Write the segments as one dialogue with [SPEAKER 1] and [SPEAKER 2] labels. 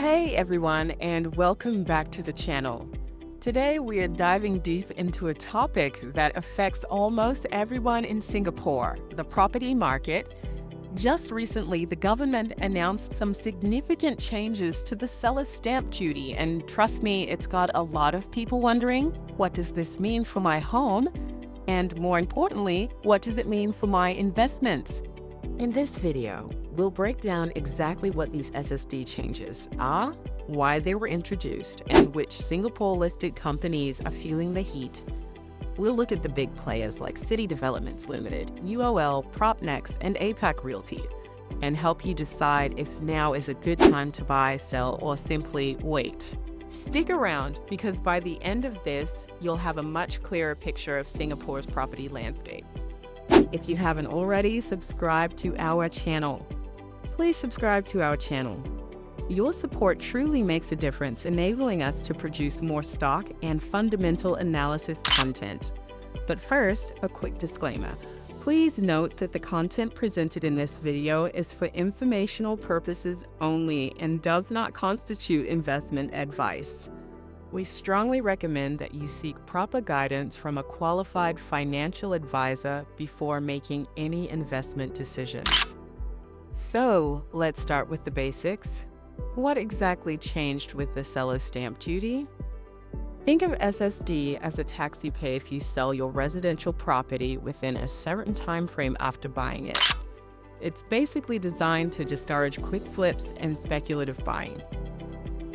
[SPEAKER 1] Hey everyone, and welcome back to the channel. Today we are diving deep into a topic that affects almost everyone in Singapore, the property market. Just recently, the government announced some significant changes to the seller's stamp duty, and trust me, it's got a lot of people wondering, what does this mean for my home? And more importantly, what does it mean for my investments? In this video, we'll break down exactly what these SSD changes are, why they were introduced, and which Singapore-listed companies are feeling the heat. We'll look at the big players like City Developments Limited, UOL, Propnex, and APAC Realty, and help you decide if now is a good time to buy, sell, or simply wait. Stick around, because by the end of this, you'll have a much clearer picture of Singapore's property landscape. If you haven't already, subscribe to our channel. Please subscribe to our channel. Your support truly makes a difference, enabling us to produce more stock and fundamental analysis content. But first, a quick disclaimer. Please note that the content presented in this video is for informational purposes only and does not constitute investment advice. We strongly recommend that you seek proper guidance from a qualified financial advisor before making any investment decisions. So, let's start with the basics. What exactly changed with the seller's stamp duty? Think of SSD as a tax you pay if you sell your residential property within a certain time frame after buying it. It's basically designed to discourage quick flips and speculative buying.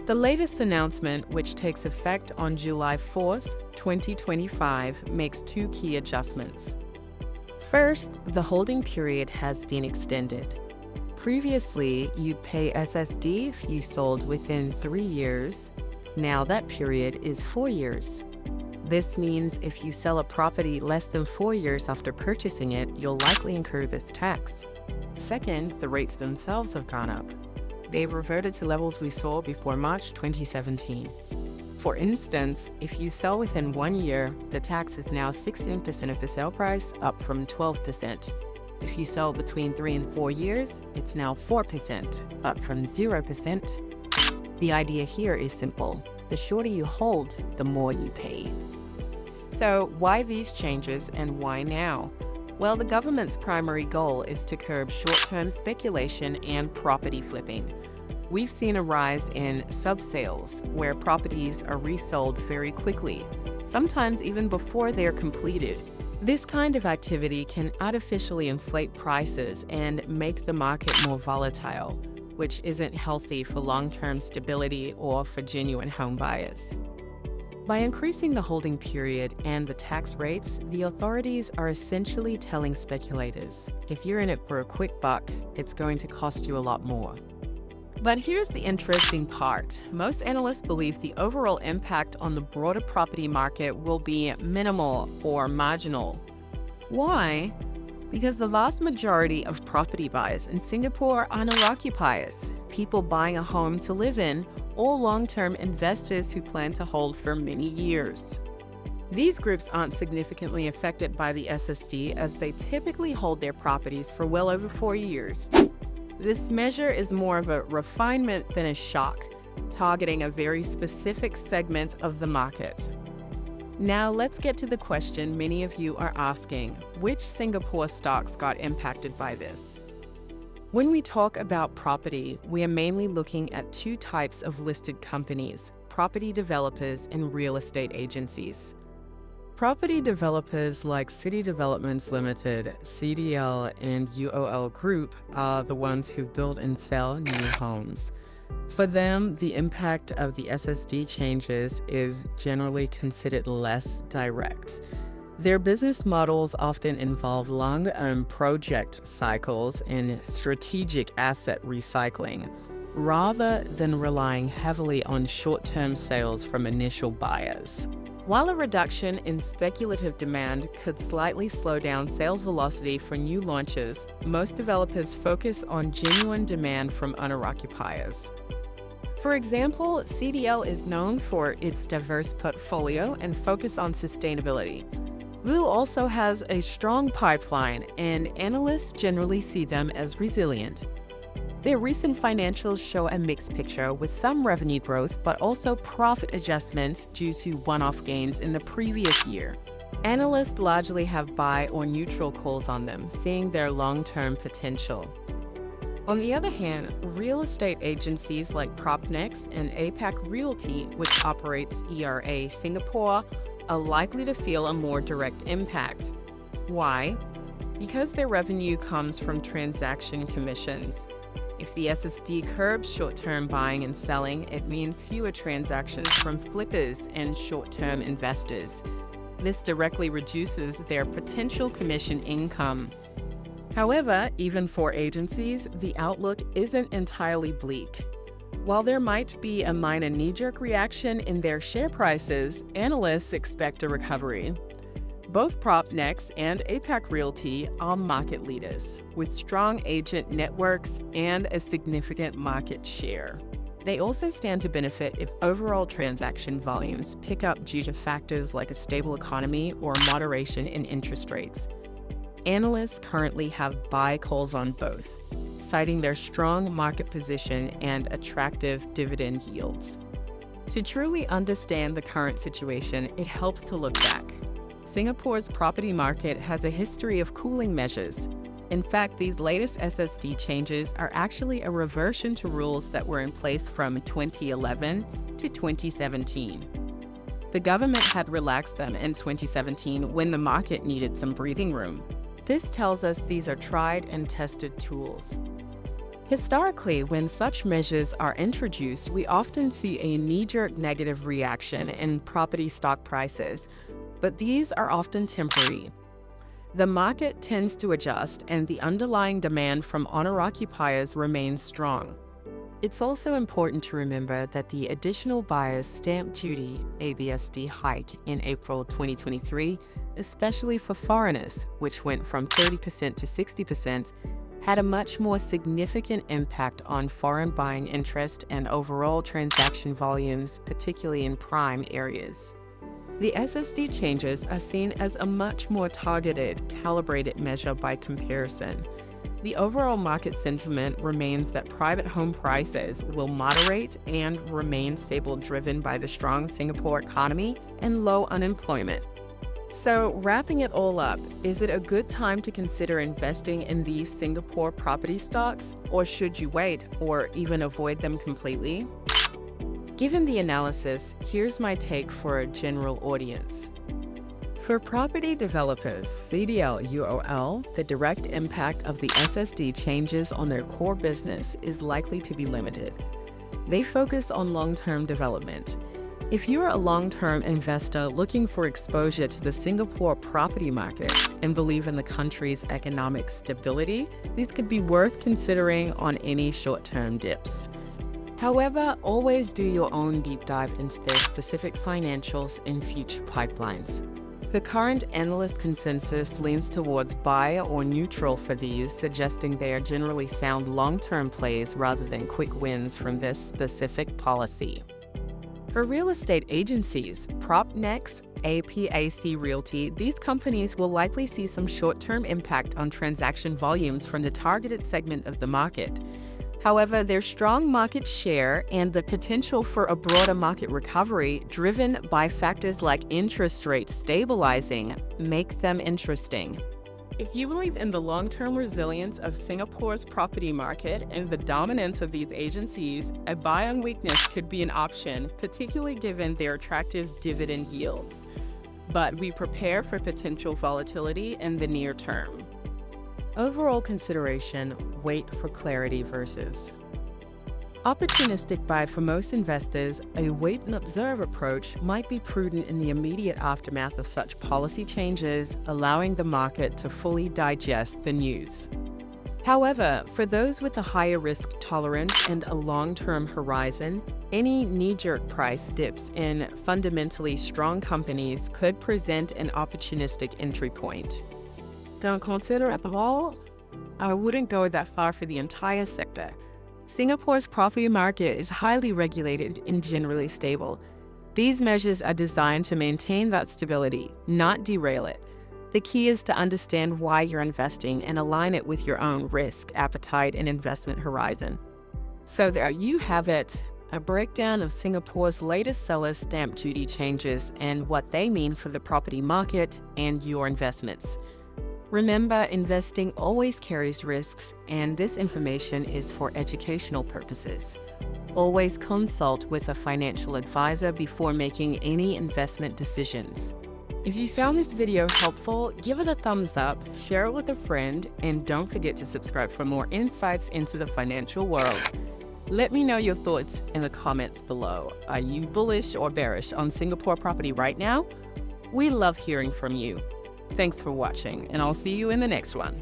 [SPEAKER 1] The latest announcement, which takes effect on July 4th, 2025, makes two key adjustments. First, the holding period has been extended. Previously, you'd pay SSD if you sold within 3 years. Now that period is 4 years. This means if you sell a property less than 4 years after purchasing it, you'll likely incur this tax. Second, the rates themselves have gone up. They've reverted to levels we saw before March 2017. For instance, if you sell within 1 year, the tax is now 16% of the sale price, up from 12%. If you sell between 3 and 4 years, it's now 4%, up from 0%. The idea here is simple. The shorter you hold, the more you pay. So why these changes and why now? Well, the government's primary goal is to curb short-term speculation and property flipping. We've seen a rise in sub-sales, where properties are resold very quickly, sometimes even before they're completed. This kind of activity can artificially inflate prices and make the market more volatile, which isn't healthy for long-term stability or for genuine home buyers. By increasing the holding period and the tax rates, the authorities are essentially telling speculators, if you're in it for a quick buck, it's going to cost you a lot more. But here's the interesting part. Most analysts believe the overall impact on the broader property market will be minimal or marginal. Why? Because the vast majority of property buyers in Singapore are owner-occupiers, people buying a home to live in, or long-term investors who plan to hold for many years. These groups aren't significantly affected by the SSD, as they typically hold their properties for well over 4 years. This measure is more of a refinement than a shock, targeting a very specific segment of the market. Now let's get to the question many of you are asking: which Singapore stocks got impacted by this? When we talk about property, we are mainly looking at two types of listed companies: property developers and real estate agencies. Property developers like City Developments Limited, CDL, and UOL Group are the ones who build and sell new homes. For them, the impact of the SSD changes is generally considered less direct. Their business models often involve long-term project cycles and strategic asset recycling, rather than relying heavily on short-term sales from initial buyers. While a reduction in speculative demand could slightly slow down sales velocity for new launches, most developers focus on genuine demand from owner-occupiers. For example, CDL is known for its diverse portfolio and focus on sustainability. Blue also has a strong pipeline, and analysts generally see them as resilient. Their recent financials show a mixed picture with some revenue growth but also profit adjustments due to one-off gains in the previous year. Analysts largely have buy or neutral calls on them, seeing their long-term potential. On the other hand, real estate agencies like Propnex and APAC Realty, which operates ERA Singapore, are likely to feel a more direct impact. Why? Because their revenue comes from transaction commissions. If the SSD curbs short-term buying and selling, it means fewer transactions from flippers and short-term investors. This directly reduces their potential commission income. However, even for agencies, the outlook isn't entirely bleak. While there might be a minor knee-jerk reaction in their share prices, analysts expect a recovery. Both Propnex and APAC Realty are market leaders, with strong agent networks and a significant market share. They also stand to benefit if overall transaction volumes pick up due to factors like a stable economy or moderation in interest rates. Analysts currently have buy calls on both, citing their strong market position and attractive dividend yields. To truly understand the current situation, it helps to look back. Singapore's property market has a history of cooling measures. In fact, these latest SSD changes are actually a reversion to rules that were in place from 2011 to 2017. The government had relaxed them in 2017 when the market needed some breathing room. This tells us these are tried and tested tools. Historically, when such measures are introduced, we often see a knee-jerk negative reaction in property stock prices, but these are often temporary. The market tends to adjust and the underlying demand from owner-occupiers remains strong. It's also important to remember that the additional buyer's stamp duty (ABSD) hike in April 2023, especially for foreigners, which went from 30% to 60%, had a much more significant impact on foreign buying interest and overall transaction volumes, particularly in prime areas. The SSD changes are seen as a much more targeted, calibrated measure by comparison. The overall market sentiment remains that private home prices will moderate and remain stable, driven by the strong Singapore economy and low unemployment. So, wrapping it all up, is it a good time to consider investing in these Singapore property stocks, or should you wait or even avoid them completely? Given the analysis, here's my take for a general audience. For property developers, CDL/UOL, the direct impact of the SSD changes on their core business is likely to be limited. They focus on long-term development. If you're a long-term investor looking for exposure to the Singapore property market and believe in the country's economic stability, these could be worth considering on any short-term dips. However, always do your own deep dive into their specific financials and future pipelines. The current analyst consensus leans towards buy or neutral for these, suggesting they are generally sound long-term plays rather than quick wins from this specific policy. For real estate agencies, Propnex, APAC Realty, these companies will likely see some short-term impact on transaction volumes from the targeted segment of the market. However, their strong market share and the potential for a broader market recovery, driven by factors like interest rates stabilizing, make them interesting. If you believe in the long-term resilience of Singapore's property market and the dominance of these agencies, a buy on weakness could be an option, particularly given their attractive dividend yields. But we prepare for potential volatility in the near term. Overall consideration, wait for clarity versus. Opportunistic buy for most investors, a wait and observe approach might be prudent in the immediate aftermath of such policy changes, allowing the market to fully digest the news. However, for those with a higher risk tolerance and a long-term horizon, any knee-jerk price dips in fundamentally strong companies could present an opportunistic entry point. Don't consider at all? I wouldn't go that far for the entire sector. Singapore's property market is highly regulated and generally stable. These measures are designed to maintain that stability, not derail it. The key is to understand why you're investing and align it with your own risk, appetite, and investment horizon. So there you have it, a breakdown of Singapore's latest seller's stamp duty changes and what they mean for the property market and your investments. Remember, investing always carries risks, and this information is for educational purposes. Always consult with a financial advisor before making any investment decisions. If you found this video helpful, give it a thumbs up, share it with a friend, and don't forget to subscribe for more insights into the financial world. Let me know your thoughts in the comments below. Are you bullish or bearish on Singapore property right now? We love hearing from you. Thanks for watching, and I'll see you in the next one.